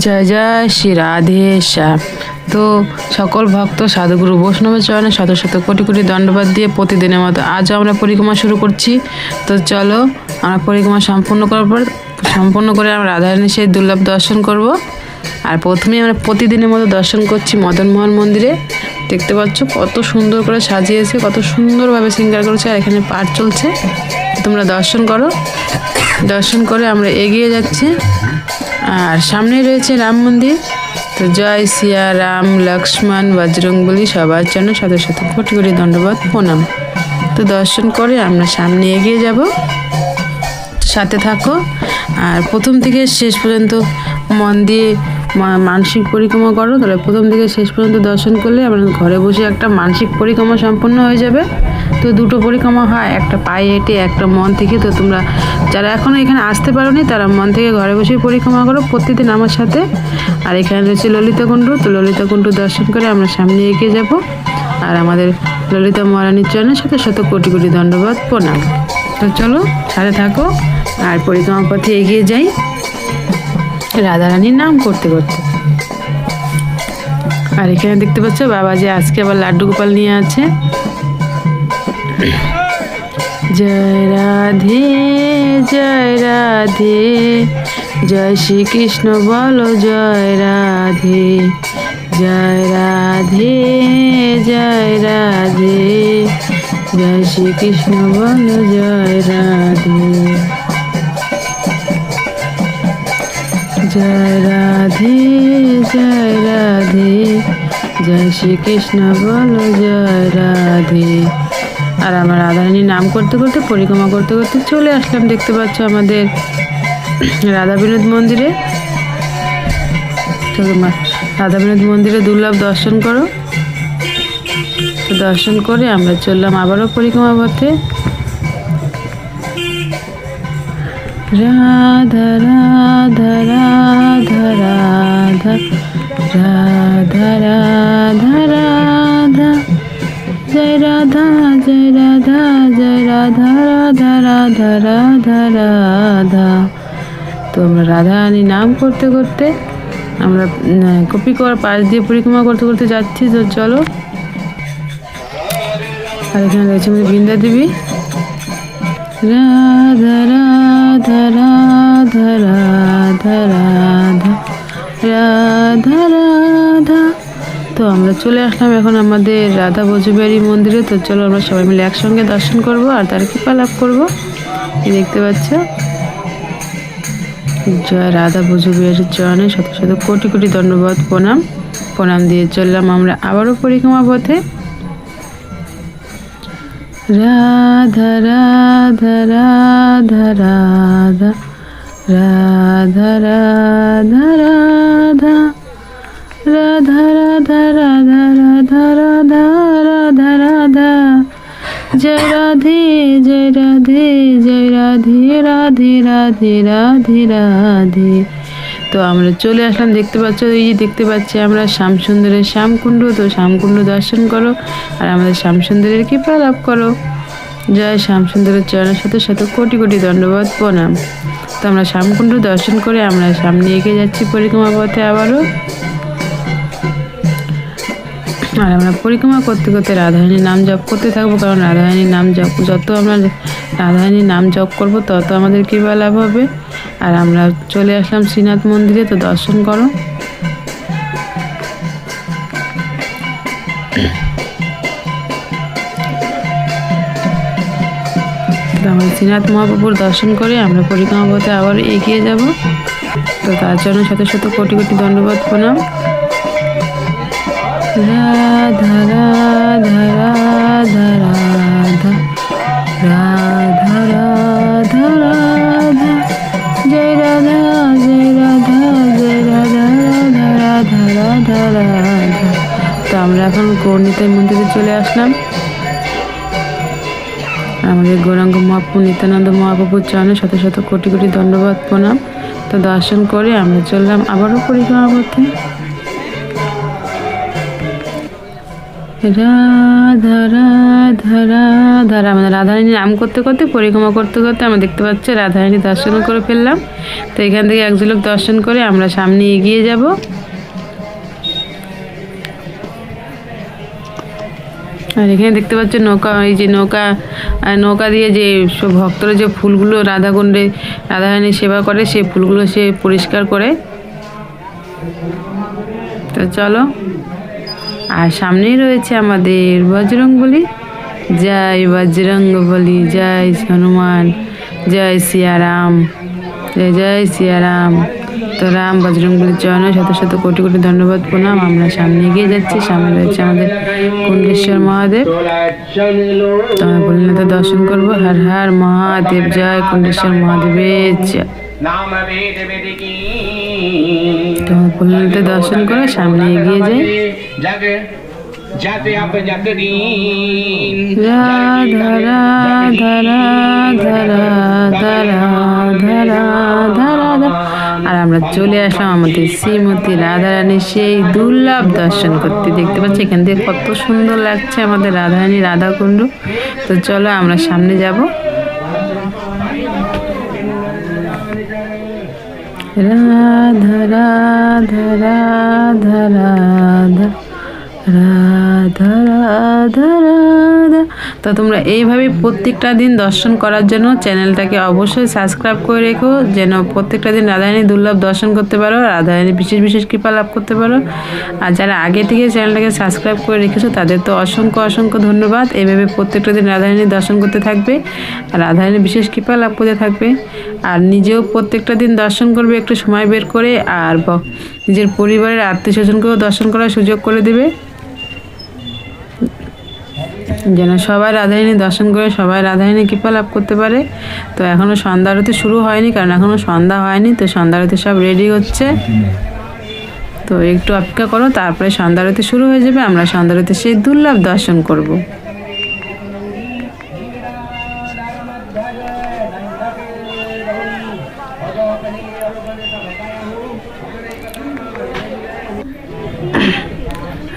জয় জয় শ্রী রাধে শ্যাম। তো সকল ভক্ত সাধুগুরু বৈষ্ণবের চরণে শত শত কোটি কোটি দণ্ডবাদ দিয়ে প্রতিদিনের মতো আজও আমরা পরিক্রমা শুরু করছি। তো চলো আমরা পরিক্রমা সম্পূর্ণ করে আমরা রাধারানীর সেই দুর্লভ দর্শন করব। আর প্রথমেই আমরা প্রতিদিনের মতো দর্শন করছি মদনমোহন মন্দিরে। দেখতে পাচ্ছ কত সুন্দর করে সাজিয়েছে, কত সুন্দরভাবে শৃঙ্গার করেছে, আর এখানে পাঠ চলছে। তোমরা দর্শন করো। দর্শন করে আমরা এগিয়ে যাচ্ছি। আর সামনে রয়েছে রাম মন্দির। তো জয় সিয়া রাম লক্ষ্মণ বজরংবলী সবার জন্য শত শত কোটি কোটি দণ্ডবাদ প্রণাম। তো দর্শন করে আমরা সামনে এগিয়ে যাব, সাথে থাকো। আর প্রথম থেকে শেষ পর্যন্ত মন দিয়ে মানসিক পরিক্রমা করো, তাহলে প্রথম থেকে শেষ পর্যন্ত দর্শন করলে আমাদের ঘরে বসে একটা মানসিক পরিক্রমা সম্পন্ন হয়ে যাবে। তো দুটো পরিক্রমা হয়, একটা পায়ে হেঁটে, একটা মন থেকে। তো তোমরা যারা এখনও এখানে আসতে পারোনি তারা মন থেকে ঘরে বসে পরিক্রমা করো প্রতিদিন আমার সাথে। আর এখানে রয়েছে ললিতাকুণ্ড। তো ললিতাকুণ্ড দর্শন করে আমরা সামনে এগিয়ে যাব। আর আমাদের ললিতা মহারানীর চরণের সাথে শত কোটি কোটি দণ্ডবাদ প্রণাম। তো চলো সাথে থাকো আর পরিক্রমা পথে এগিয়ে যাই রাধারানীর নাম করতে করতে। আর এখানে দেখতে পাচ্ছ বাবাজি আজকে আবার লাড্ডু গোপাল নিয়ে আছে। জয় রাধে জয় রাধে, জয় শ্রীকৃষ্ণ বলো জয় রাধে। জয় রাধে জয় রাধে, জয় শ্রীকৃষ্ণ বলো জয় রাধে। জয় রাধে জয় রাধে, জয় শ্রীকৃষ্ণ বলো জয় রাধে। আর আমরা রাধারানীর নাম করতে করতে পরিক্রমা করতে করতে চলে আসলাম। দেখতে পাচ্ছ আমাদের রাধা বিনোদ মন্দিরে। রাধা বিনোদ মন্দিরে দুর্লভ দর্শন করো। তো দর্শন করে আমরা চললাম আবারও পরিক্রমা পথে। রাধা রাধা রাধা রাধা রাধা রাধা রাধা, জয় রাধা জয় রাধা জয় রাধা রাধা রাধা রাধা রাধা। তো আমরা রাধারানীর নাম করতে করতে আমরা কপিকর পাশ দিয়ে পরিক্রমা করতে করতে যাচ্ছি। তো চলো। আর এখানে রয়েছে আমাদের বৃন্দা দেবী। রাধা রাধা রাধা রাধা রাধা রাধা রাধা। তো আমরা চলে আসলাম এখন আমাদের রাধা ভোজবিহারী মন্দিরে। তো চলো আমরা সবাই মিলে একসঙ্গে দর্শন করব আর তার কৃপা লাভ করবো। দেখতে পাচ্ছ জয় রাধা ভোজবিহারীর চরণে শত শত কোটি কোটি দণ্ডবাদ প্রণাম দিয়ে চললাম আমরা আবারও পরিক্রমা পথে। রাধা রাধা রাধা রাধা রাধা রাধা রাধা রাধা রাধা রাধা রাধা রাধা রাধা রাধা, জয় রাধে জয় রাধে জয় রাধে রাধে রাধে রাধে রাধে। তো আমরা চলে আসলাম। দেখতে পাচ্ছ এই যে দেখতে পাচ্ছি আমরা শ্যামসুন্দরের শ্যামকুণ্ড। তো শ্যামকুণ্ড দর্শন করো আর আমাদের শ্যামসুন্দরের কৃপা লাভ করো। জয় শ্যামসুন্দরের চরণের সাথে শত কোটি কোটি দণ্ডবাদ প্রণাম। তো আমরা শ্যামকুণ্ড দর্শন করে আমরা সামনে এগিয়ে যাচ্ছি পরিক্রমা পথে আবারও। আর আমরা পরিক্রমা করতে করতে রাধারানীর নাম জপ করতে থাকবো, কারণ রাধারানীর নাম জপ যত আমরা রাধারানীর নাম জপ করবো তত আমাদের কৃপা লাভ হবে। আর আমরা চলে আসলাম শ্রীনাথ মন্দিরে। তো দর্শন করো। তো আমরা শ্রীনাথ মহাপ্রভুর দর্শন করে আমরা পরিক্রমা পথে আবার এগিয়ে যাব। তো তার জন্য শত শত কোটি কোটি দণ্ডবাদ প্রণাম। রাধা রাধা রাধা রাধা রাধা রাধা রাধা, জয় রাধা জয় রাধা জয় রাধা রাধা রাধা রাধা রাধা। তো আমরা এখন গৌরনিতাই মন্দিরে চলে আসলাম। আমাদের গৌরাঙ্গ মহাপ্রভু নিত্যানন্দ মহাপ্রভুর চরণে শত শত কোটি কোটি দণ্ডবাদ প্রণাম। তো দর্শন করে আমরা চললাম আবারও পরিক্রমা পথে। রাধা রাধা রাধা। আমাদের রাধারানী নাম করতে করতে পরিক্রমা করতে করতে আমরা দেখতে পাচ্ছি রাধারানী দর্শন করে ফেললাম। তো এখান থেকে এক ঝলক দর্শন করে আমরা সামনে এগিয়ে যাব। আর এখানে দেখতে পাচ্ছি নৌকা, এই যে নৌকা দিয়ে যে সব ভক্তরা যে ফুলগুলো রাধাকুণ্ডে রাধারানীর সেবা করে সেই ফুলগুলো সে পরিষ্কার করে। তো চলো, আর সামনেই রয়েছে আমাদের বজরংবলী। জয় বজরংবলী, জয় হনুমান, জয় সিয়ারাম, জয় জয় সিয়ারাম। তো রাম বজরংবলীর চরণে শত শত কোটি কোটি ধন্যবাদ প্রণাম। আমরা সামনে এগিয়ে যাচ্ছি। সামনে রয়েছে আমাদের কুণ্ডেশ্বর মহাদেব। তো আমরা ভোলেনাথ দর্শন করবো। হর হর মহাদেব, জয় কুণ্ডেশ্বর মহাদেবের জয়। তো ভোলেনাথ দর্শন করে সামনে এগিয়ে যাই। রাধা রাধা রাধা রাধা রাধা রাধা রাধা। আর আমরা চলে আসলাম আমাদের শ্রীমতী রাধারানীর সেই দুর্লভ দর্শন করতে। দেখতে পাচ্ছি এখান থেকে কত সুন্দর লাগছে আমাদের রাধারানী রাধাকুণ্ড। তো চলো আমরা সামনে যাব। রাধা রাধা রাধা রাধা রাধা রাধা রাধা। তো তোমরা এইভাবে প্রত্যেকটা দিন দর্শন করার জন্য চ্যানেলটাকে অবশ্যই সাবস্ক্রাইব করে রেখো, যেন প্রত্যেকটা দিন রাধারানী দুর্লভ দর্শন করতে পারো, রাধারানী বিশেষ বিশেষ কৃপা লাভ করতে পারো। আর যারা আগে থেকে চ্যানেলটাকে সাবস্ক্রাইব করে রেখেছো তাদের তো অসংখ্য অসংখ্য ধন্যবাদ। এইভাবে প্রত্যেকটা দিন রাধারানী দর্শন করতে থাকবে, আর রাধারানী বিশেষ কৃপা লাভ করতে থাকবে। আর নিজেও প্রত্যেকটা দিন দর্শন করবে একটু সময় বের করে, আর নিজের পরিবারের আত্মীয় স্বজনকেও দর্শন করার সুযোগ করে দেবে, যেন সবাই রাধারানী দর্শন করে সবাই রাধারানী কৃপা লাভ করতে পারে। তো এখনও সন্ধ্যা আরতি শুরু হয়নি, কারণ এখনও সন্ধ্যা হয়নি। তো সন্ধ্যা আরতি সব রেডি হচ্ছে। তো একটু অপেক্ষা করো, তারপরে সন্ধ্যা আরতি শুরু হয়ে যাবে। আমরা সন্ধ্যা আরতি সেই দুর্লভ দর্শন করব।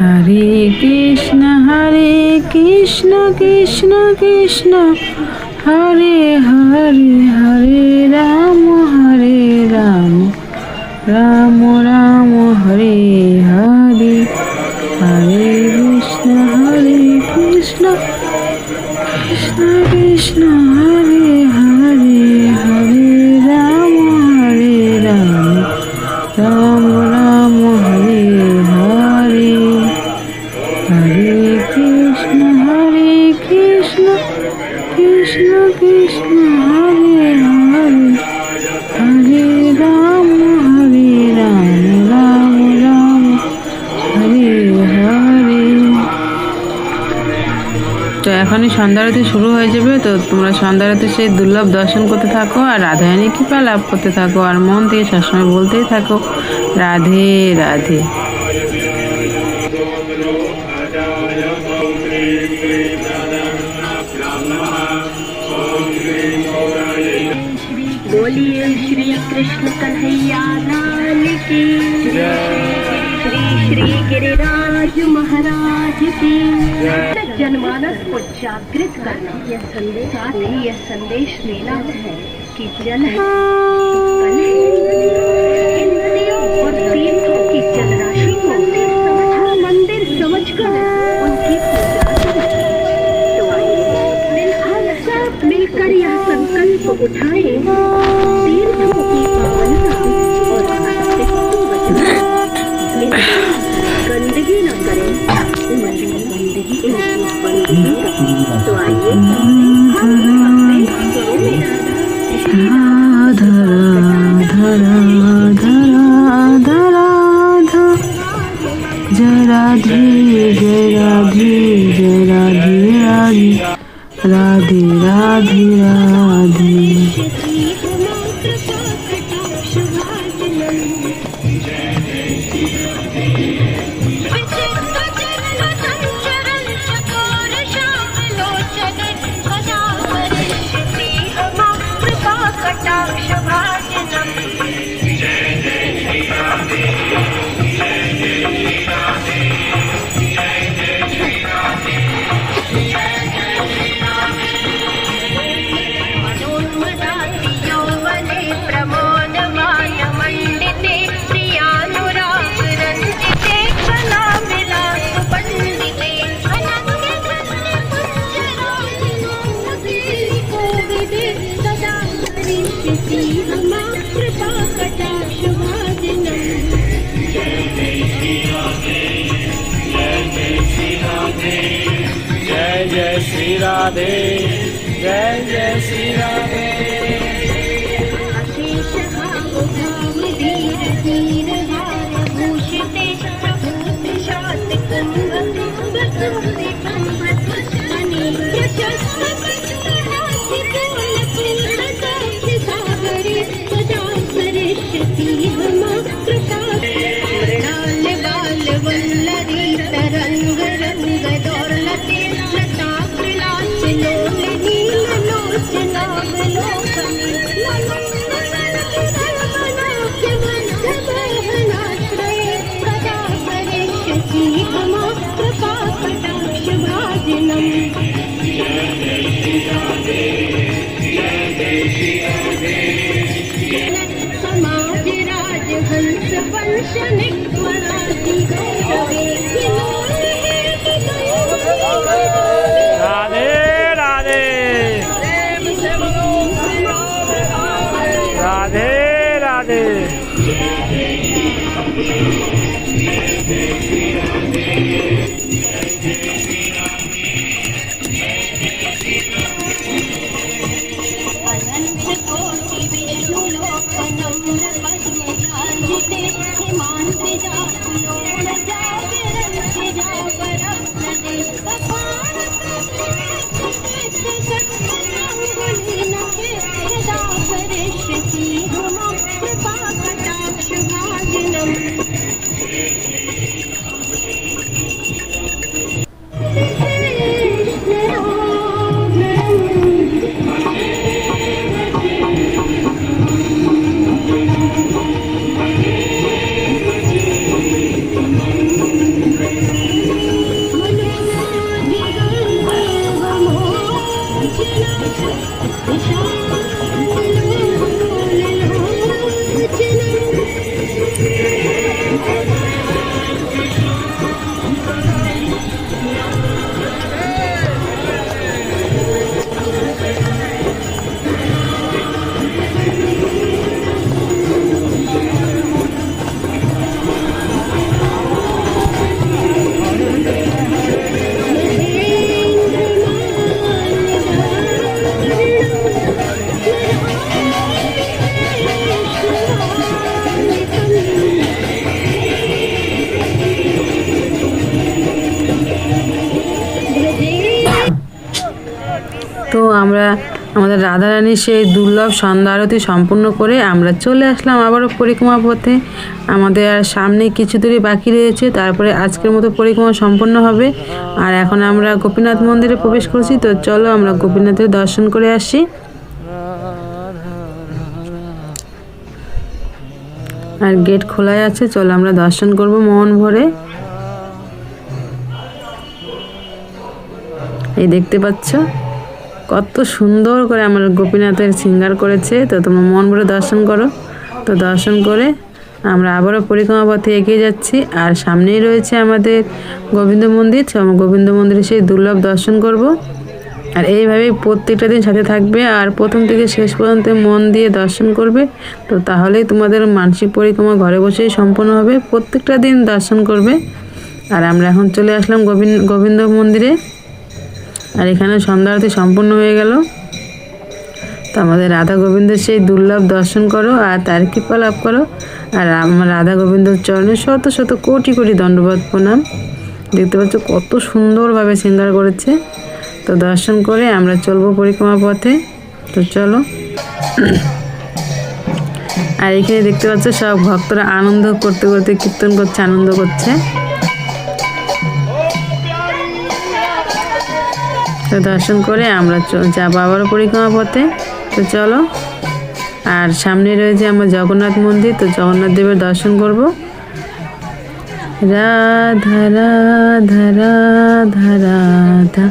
হরে কৃষ্ণ কৃষ্ণ কৃষ্ণ হরে হরে, হরে রাম রাম রাম হরে হরে, হরে কৃষ্ণ কৃষ্ণ কৃষ্ণ হরে হরে, হরে রাম রাম রাম হরে হরে, হরে কৃষ্ণ কৃষ্ণ কৃষ্ণ হরে হরে, হরে রাম রাম রাম হরে হরে। তো এখনই সন্ধ্যা আরতি শুরু হয়ে যাবে। তো তোমরা সন্ধ্যা আরতি সেই দুর্লভ দর্শন করতে থাকো, আর রাধারানী কৃপা লাভ করতে থাকো, আর মন থেকে সবসময় বলতেই থাকো রাধে রাধে। बोलिए श्री कृष्ण कन्हैया लाल की, श्री श्री गिरिराज महाराज की। जनमानस को जागृत करना यह संदेश, साथ ही यह संदेश देना है कि जल है, कल है। इन नदियों और तीर्थों की जलराशि को मंदिर समझकर उनकी पूजा करें। तो आइए आज सब मिलकर यह संकल्प उठाए, तीर्थों की पावनता और अस्तित्व बचाएं, गंदगी न करें, तो आइए राधा राधा राधा राधा राधा, जय राधे जय राधे जय राधे राधे राधे राधे। जय जय श्री राधे जय जय श्री राधे अशेष भाव भाव धीर धीर हार भूषिते प्रभूत शात कुंभ कुंभ कुंभे पंभ अनेक प्रशस्त पद्मराज कोल कुंड साक्ष सागरे सदा सरस्वती हमा प्रसाद मृणाल बाल वल्लरी तरंग रंग दौलते लता प्रलाच लोल नील लोचनावलोकने ललन्नवनमनाख्यवंशवाहनाश्रये सदा करिष्यति मम कृपाकटाक्षभाजनम् समाज राज हंस वंश निक्मणाति गौरवे खिलोले राधे राधे राधे राधे अनंत कोटि विष्णु लोकनम्र पद्मजान्विते हिमांसि जाकुलोण जागरन्ति जावरत्नदे अपार सत्संगुलीनके सदा करिष्यति मम कृपाकटाक्षभाजनम् তো আমরা আমাদের রাধারানীর সেই দুর্লভ সন্ধ্যা আরতি সম্পূর্ণ করে আমরা চলে আসলাম আবারও পরিক্রমা পথে। আমাদের আর সামনে কিছু দূরই বাকি রয়েছে, তারপরে আজকের মতো পরিক্রমা সম্পন্ন হবে। আর এখন আমরা গোপীনাথ মন্দিরে প্রবেশ করছি। তো চলো আমরা গোপীনাথের দর্শন করে আসি। আর গেট খোলাই আছে, চলো আমরা দর্শন করব মন ভরে। এই দেখতে পাচ্ছ কত সুন্দর করে আমার গোপীনাথের শৃঙ্গার করেছে। তো তোমরা মন ভরে দর্শন করো। তো দর্শন করে আমরা আবারও পরিক্রমা পথে এগিয়ে যাচ্ছি। আর সামনেই রয়েছে আমাদের গোবিন্দ মন্দির। তো আমরা গোবিন্দ মন্দিরে সেই দুর্লভ দর্শন করব। আর এইভাবেই প্রত্যেকটা দিন সাথে থাকবে আর প্রথম থেকে শেষ পর্যন্ত মন দিয়ে দর্শন করবে। তো তাহলেই তোমাদের মানসিক পরিক্রমা ঘরে বসেই সম্পন্ন হবে। প্রত্যেকটা দিন দর্শন করবে। আর আমরা এখন চলে আসলাম গোবিন্দ মন্দিরে। আর এখানে সন্ধ্যা আরতি সম্পূর্ণ হয়ে গেল। তো আমাদের রাধা গোবিন্দের সেই দুর্লভ দর্শন করো আর তার কৃপা লাভ করো। আর আমার রাধা গোবিন্দর চরণে শত শত কোটি কোটি দণ্ডবত প্রণাম। দেখতে পাচ্ছ কত সুন্দরভাবে শৃঙ্গার করেছে। তো দর্শন করে আমরা চলবো পরিক্রমা পথে। তো চলো। আর এখানে দেখতে পাচ্ছ সব ভক্তরা আনন্দ করতে করতে কীর্তন করছে, আনন্দ করছে। তো দর্শন করে আমরা যাবো আবারও পরিক্রমা পথে। তো চলো। আর সামনে রয়েছে আমার জগন্নাথ মন্দির। তো জগন্নাথ দেবের দর্শন করব। রাধা রাধা রাধা রাধা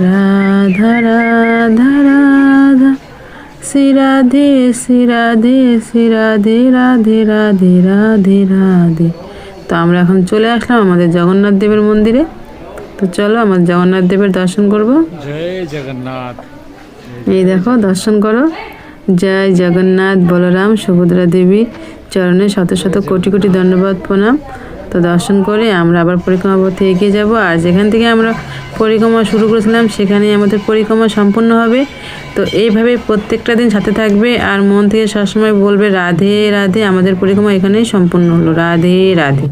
রাধা রাধা রাধা শ্রী রাধে শ্রী রাধে শ্রী রাধে রাধে রাধে রাধে রাধে। তো আমরা এখন চলে আসলাম আমাদের জগন্নাথ দেবের মন্দিরে। তো চলো আমার জগন্নাথ দেবের দর্শন করব। जय जगन्नाथ এই দেখো দর্শন করো। জয় জগন্নাথ বলরাম সুভদ্রা দেবী চরণে শত শত কোটি কোটি ধন্যবাদ প্রণাম। তো দর্শন করে আমরা আবার পরিক্রমা পথে এগিয়ে যাব। আর যেখান থেকে আমরা পরিক্রমা শুরু করেছিলাম সেখানেই আমাদের পরিক্রমা সম্পূর্ণ হবে। তো এইভাবে প্রত্যেকটা দিন সাথে থাকবে আর মন থেকে সবসময় বলবে রাধে রাধে। আমাদের পরিক্রমা এখানেই সম্পূর্ণ হলো। রাধে রাধে।